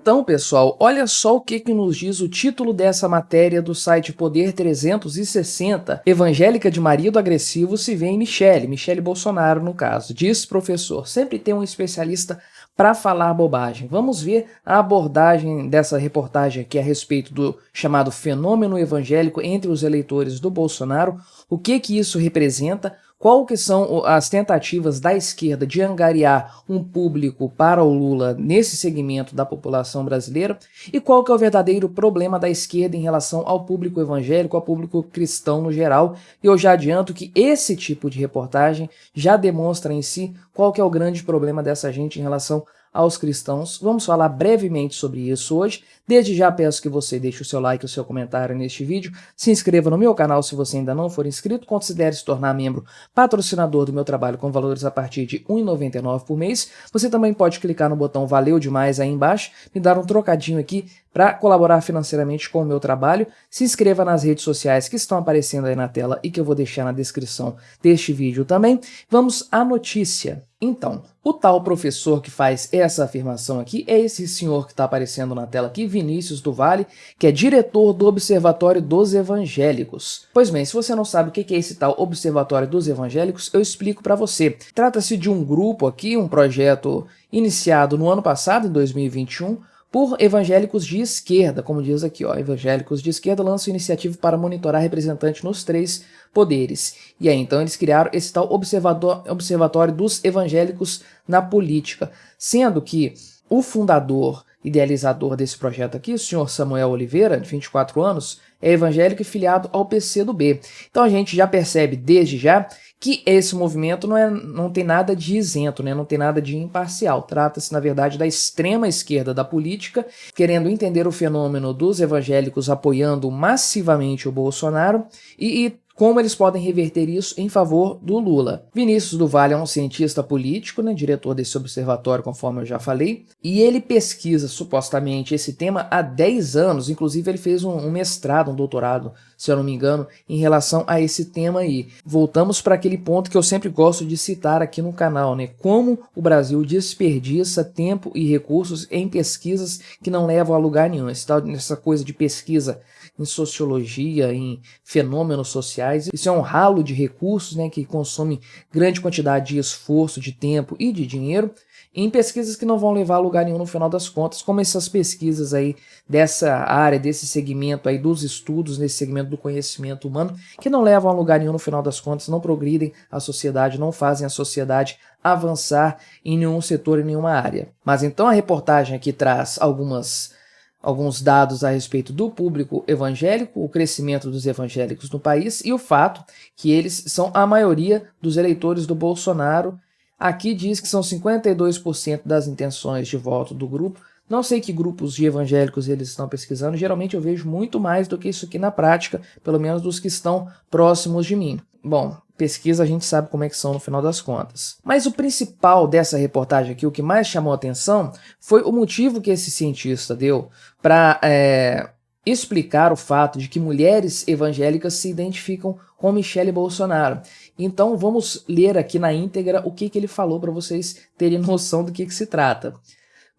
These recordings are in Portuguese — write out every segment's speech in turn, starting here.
Então, pessoal, olha só o que nos diz o título dessa matéria do site Poder 360. Evangélica de marido agressivo se vê em Michele Bolsonaro no caso. Diz professor, sempre tem um especialista para falar bobagem. Vamos ver a abordagem dessa reportagem aqui a respeito do chamado fenômeno evangélico entre os eleitores do Bolsonaro, o que isso representa, qual que são as tentativas da esquerda de angariar um público para o Lula nesse segmento da população brasileira e qual que é o verdadeiro problema da esquerda em relação ao público evangélico, ao público cristão no geral. E eu já adianto que esse tipo de reportagem já demonstra em si qual que é o grande problema dessa gente em relação aos cristãos. Vamos falar brevemente sobre isso hoje. Desde já peço que você deixe o seu like e o seu comentário neste vídeo, se inscreva no meu canal se você ainda não for inscrito, considere se tornar membro patrocinador do meu trabalho com valores a partir de R$ 1,99 por mês. Você também pode clicar no botão Valeu Demais aí embaixo, me dar um trocadinho aqui para colaborar financeiramente com o meu trabalho. Se inscreva nas redes sociais que estão aparecendo aí na tela e que eu vou deixar na descrição deste vídeo também. Vamos à notícia. Então, o tal professor que faz essa afirmação aqui é esse senhor que está aparecendo na tela aqui, Vinícius do Vale, que é diretor do Observatório dos Evangélicos. Pois bem, se você não sabe o que é esse tal Observatório dos Evangélicos, eu explico para você. Trata-se de um grupo aqui, um projeto iniciado no ano passado, em 2021, por evangélicos de esquerda, como diz aqui, ó, evangélicos de esquerda lançam iniciativa para monitorar representante nos 3 poderes. E aí, então, eles criaram esse tal Observatório dos Evangélicos na Política, sendo que o fundador, idealizador desse projeto aqui, o senhor Samuel Oliveira, de 24 anos, é evangélico e filiado ao PCdoB. Então a gente já percebe desde já que esse movimento não tem nada de isento, né? Não tem nada de imparcial. Trata-se, na verdade, da extrema esquerda da política, querendo entender o fenômeno dos evangélicos apoiando massivamente o Bolsonaro e como eles podem reverter isso em favor do Lula. Vinícius do Vale é um cientista político, né, diretor desse observatório, conforme eu já falei, e ele pesquisa supostamente esse tema há 10 anos, inclusive ele fez um mestrado, um doutorado, se eu não me engano, em relação a esse tema aí. Voltamos para aquele ponto que eu sempre gosto de citar aqui no canal, né, como o Brasil desperdiça tempo e recursos em pesquisas que não levam a lugar nenhum. Essa coisa de pesquisa em sociologia, em fenômenos sociais, isso é um ralo de recursos, né, que consome grande quantidade de esforço, de tempo e de dinheiro em pesquisas que não vão levar a lugar nenhum no final das contas, como essas pesquisas aí dessa área, desse segmento aí dos estudos, nesse segmento do conhecimento humano, que não levam a lugar nenhum no final das contas, não progridem a sociedade, não fazem a sociedade avançar em nenhum setor, em nenhuma área. Mas então a reportagem aqui traz alguns dados a respeito do público evangélico, o crescimento dos evangélicos no país e o fato que eles são a maioria dos eleitores do Bolsonaro. Aqui diz que são 52% das intenções de voto do grupo. Não sei que grupos de evangélicos eles estão pesquisando, geralmente eu vejo muito mais do que isso aqui na prática, pelo menos dos que estão próximos de mim. Bom, pesquisa a gente sabe como é que são no final das contas. Mas o principal dessa reportagem aqui, o que mais chamou a atenção, foi o motivo que esse cientista deu para explicar o fato de que mulheres evangélicas se identificam com Michele Bolsonaro. Então vamos ler aqui na íntegra o que ele falou para vocês terem noção do que se trata.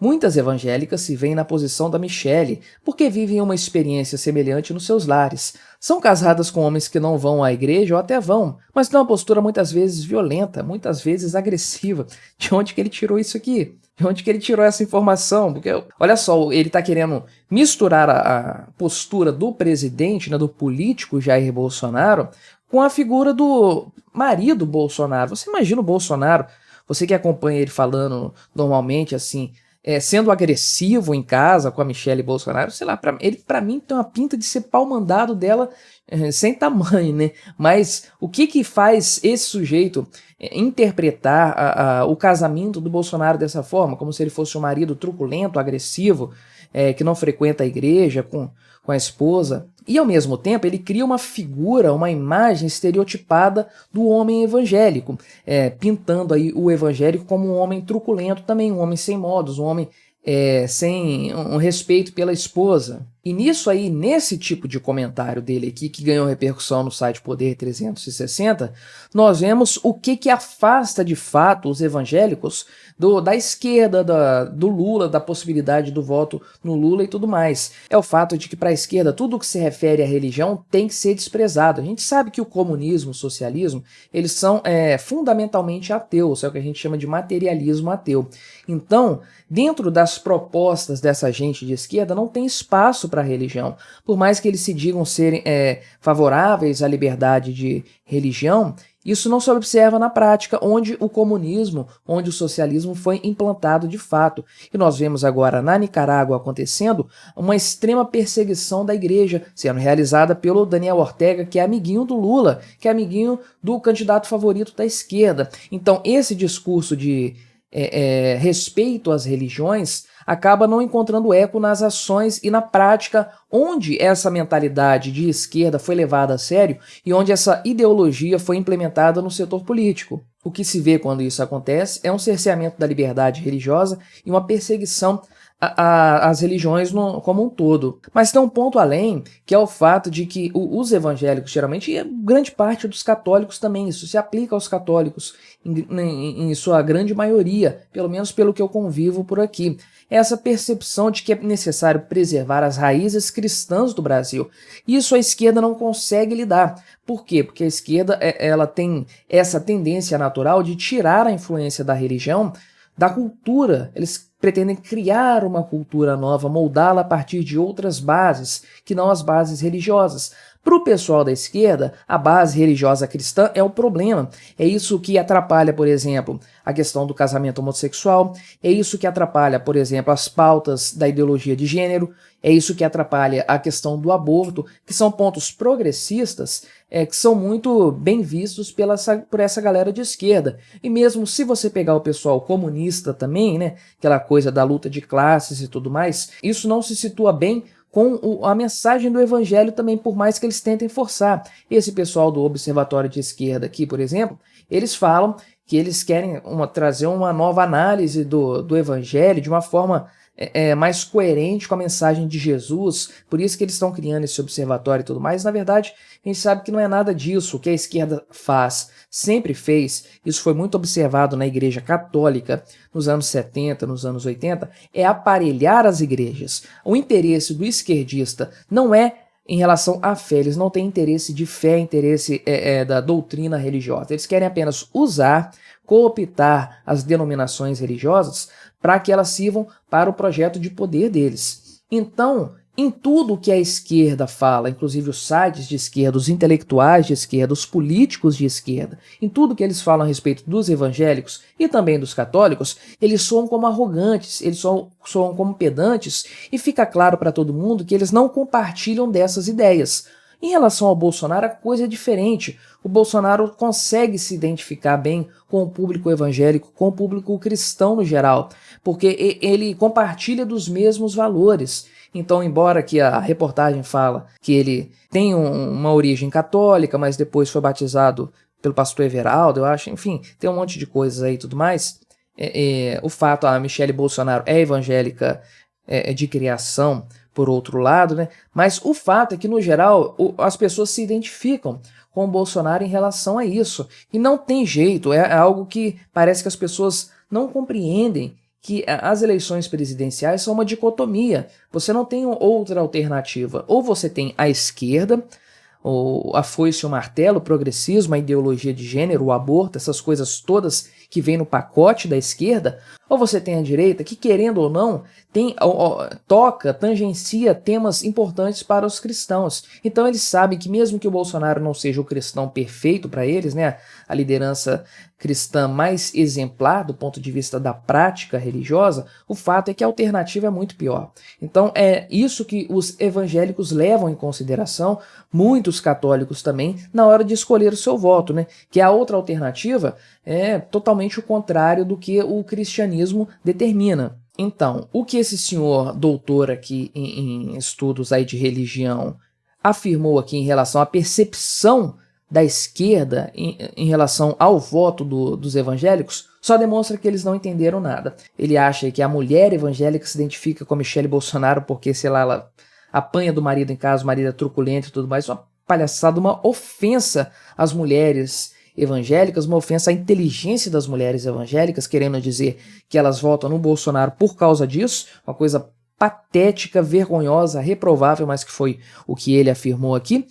Muitas evangélicas se veem na posição da Michele porque vivem uma experiência semelhante nos seus lares. São casadas com homens que não vão à igreja ou até vão, mas têm uma postura muitas vezes violenta, muitas vezes agressiva. De onde que ele tirou isso aqui? De onde que ele tirou essa informação? Porque, olha só, ele está querendo misturar a postura do presidente, né, do político Jair Bolsonaro, com a figura do marido Bolsonaro. Você imagina o Bolsonaro, você que acompanha ele falando normalmente assim, sendo agressivo em casa com a Michele Bolsonaro, sei lá, ele para mim tem uma pinta de ser pau mandado dela sem tamanho, né? Mas o que faz esse sujeito interpretar o casamento do Bolsonaro dessa forma, como se ele fosse um marido truculento, agressivo, que não frequenta a igreja com a esposa, e ao mesmo tempo ele cria uma figura, uma imagem estereotipada do homem evangélico, pintando aí o evangélico como um homem truculento também, um homem sem modos, um homem sem um respeito pela esposa. E nisso aí, nesse tipo de comentário dele aqui, que ganhou repercussão no site Poder 360, nós vemos o que afasta de fato os evangélicos da esquerda, do Lula, da possibilidade do voto no Lula e tudo mais. É o fato de que para a esquerda tudo que se refere à religião tem que ser desprezado. A gente sabe que o comunismo, o socialismo, eles são fundamentalmente ateus, é o que a gente chama de materialismo ateu. Então, dentro das propostas dessa gente de esquerda, não tem espaço para a religião. Por mais que eles se digam serem favoráveis à liberdade de religião, isso não se observa na prática, onde o comunismo, onde o socialismo foi implantado de fato. E nós vemos agora na Nicarágua acontecendo uma extrema perseguição da igreja, sendo realizada pelo Daniel Ortega, que é amiguinho do Lula, que é amiguinho do candidato favorito da esquerda. Então esse discurso de respeito às religiões acaba não encontrando eco nas ações e na prática, onde essa mentalidade de esquerda foi levada a sério e onde essa ideologia foi implementada no setor político. O que se vê quando isso acontece é um cerceamento da liberdade religiosa e uma perseguição às religiões como um todo. Mas tem um ponto além, que é o fato de que os evangélicos, geralmente, e grande parte dos católicos também, isso se aplica aos católicos em sua grande maioria, pelo menos pelo que eu convivo por aqui, essa percepção de que é necessário preservar as raízes cristãs do Brasil. Isso a esquerda não consegue lidar. Por quê? Porque a esquerda ela tem essa tendência natural de tirar a influência da religião da cultura. Eles pretendem criar uma cultura nova, moldá-la a partir de outras bases, que não as bases religiosas. Para o pessoal da esquerda, a base religiosa cristã é o problema. É isso que atrapalha, por exemplo, a questão do casamento homossexual, é isso que atrapalha, por exemplo, as pautas da ideologia de gênero, é isso que atrapalha a questão do aborto, que são pontos progressistas que são muito bem vistos por essa galera de esquerda. E mesmo se você pegar o pessoal comunista também, né, aquela coisa da luta de classes e tudo mais, isso não se situa bem com a mensagem do evangelho também, por mais que eles tentem forçar. Esse pessoal do Observatório de Esquerda aqui, por exemplo, eles falam que eles querem trazer uma nova análise do evangelho de uma forma mais coerente com a mensagem de Jesus, por isso que eles estão criando esse observatório e tudo mais. Na verdade, a gente sabe que não é nada disso. O que a esquerda faz, sempre fez, isso foi muito observado na Igreja Católica nos anos 70, nos anos 80, é aparelhar as igrejas. O interesse do esquerdista não é em relação à fé, eles não têm interesse de fé, interesse da doutrina religiosa. Eles querem apenas usar, cooptar as denominações religiosas para que elas sirvam para o projeto de poder deles. Então, em tudo que a esquerda fala, inclusive os sites de esquerda, os intelectuais de esquerda, os políticos de esquerda, em tudo que eles falam a respeito dos evangélicos e também dos católicos, eles soam como arrogantes, eles soam como pedantes, e fica claro para todo mundo que eles não compartilham dessas ideias. Em relação ao Bolsonaro, a coisa é diferente. O Bolsonaro consegue se identificar bem com o público evangélico, com o público cristão no geral, porque ele compartilha dos mesmos valores. Então, embora que a reportagem fala que ele tem uma origem católica, mas depois foi batizado pelo pastor Everaldo, eu acho, enfim, tem um monte de coisas aí e tudo mais, o fato, a Michelle Bolsonaro é evangélica de criação, por outro lado, né? Mas o fato é que, no geral, as pessoas se identificam com o Bolsonaro em relação a isso. E não tem jeito, é algo que parece que as pessoas não compreendem, que as eleições presidenciais são uma dicotomia. Você não tem outra alternativa. Ou você tem a esquerda, ou a foice e o martelo, o progressismo, a ideologia de gênero, o aborto, essas coisas todas que vêm no pacote da esquerda, ou você tem a direita que, querendo ou não, tangencia temas importantes para os cristãos. Então eles sabem que mesmo que o Bolsonaro não seja o cristão perfeito para eles, né, a liderança cristã mais exemplar do ponto de vista da prática religiosa, o fato é que a alternativa é muito pior. Então é isso que os evangélicos levam em consideração, muitos católicos também, na hora de escolher o seu voto, né, que a outra alternativa é totalmente o contrário do que o cristianismo determina. Então, o que esse senhor doutor aqui em estudos aí de religião afirmou aqui em relação à percepção da esquerda em relação ao voto dos evangélicos só demonstra que eles não entenderam nada. Ele acha que a mulher evangélica se identifica com a Michelle Bolsonaro porque, sei lá, ela apanha do marido em casa, o marido é truculento e tudo mais, uma palhaçada, uma ofensa às mulheres evangélicas, uma ofensa à inteligência das mulheres evangélicas, querendo dizer que elas votam no Bolsonaro por causa disso, uma coisa patética, vergonhosa, reprovável, mas que foi o que ele afirmou aqui.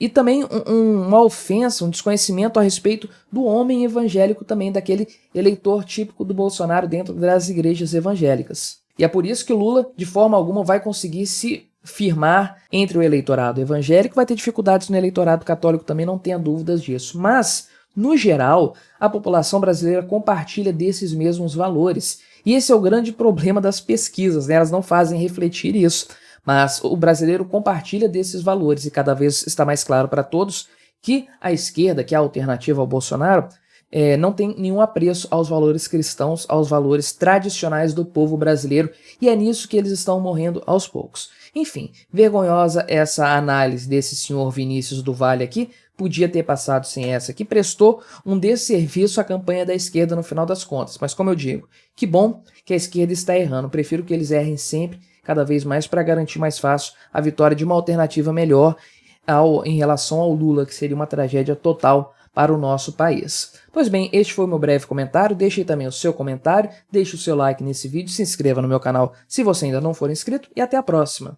E também uma ofensa, um desconhecimento a respeito do homem evangélico também, daquele eleitor típico do Bolsonaro dentro das igrejas evangélicas. E é por isso que Lula, de forma alguma, vai conseguir se firmar entre o eleitorado evangélico, vai ter dificuldades no eleitorado católico também, não tenha dúvidas disso. Mas, no geral, a população brasileira compartilha desses mesmos valores. E esse é o grande problema das pesquisas, né? Elas não fazem refletir isso. Mas o brasileiro compartilha desses valores e cada vez está mais claro para todos que a esquerda, que é a alternativa ao Bolsonaro, não tem nenhum apreço aos valores cristãos, aos valores tradicionais do povo brasileiro, e é nisso que eles estão morrendo aos poucos. Enfim, vergonhosa essa análise desse senhor Vinícius do Vale aqui, podia ter passado sem essa, que prestou um desserviço à campanha da esquerda no final das contas. Mas como eu digo, que bom que a esquerda está errando, prefiro que eles errem sempre, cada vez mais, para garantir mais fácil a vitória de uma alternativa melhor em relação ao Lula, que seria uma tragédia total para o nosso país. Pois bem, este foi o meu breve comentário, deixe aí também o seu comentário, deixe o seu like nesse vídeo, se inscreva no meu canal se você ainda não for inscrito e até a próxima.